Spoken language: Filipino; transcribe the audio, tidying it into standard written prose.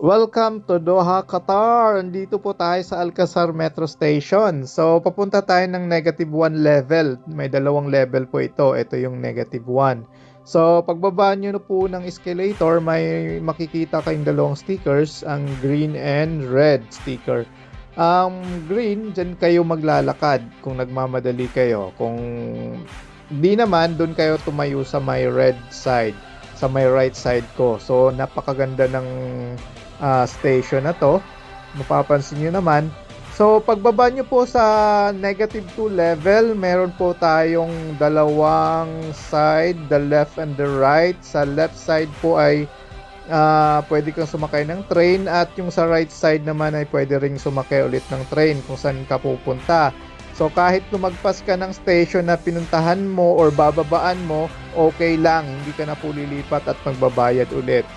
Welcome to Doha, Qatar. Andito po tayo sa Alcazar Metro Station. So, papunta tayo ng -1 level. May dalawang level po ito. Ito yung -1. So, pagbaba nyo na po ng escalator, may makikita kayong dalawang stickers, ang green and red sticker. Ang green, dyan kayo maglalakad kung nagmamadali kayo. Kung di naman, doon kayo tumayo sa may red side, sa may right side ko. So, napakaganda ng station na to. Mapapansin nyo naman. So, pagbaba nyo po sa -2 level, meron po tayong dalawang side, the left and the right. Sa left side po ay pwede kang sumakay ng train, at yung sa right side naman ay pwede ring sumakay ulit ng train kung saan ka pupunta. So, kahit lumagpas ka ng station na pinuntahan mo or bababaan mo, okay lang. Hindi ka na po lilipat at magbabayad ulit.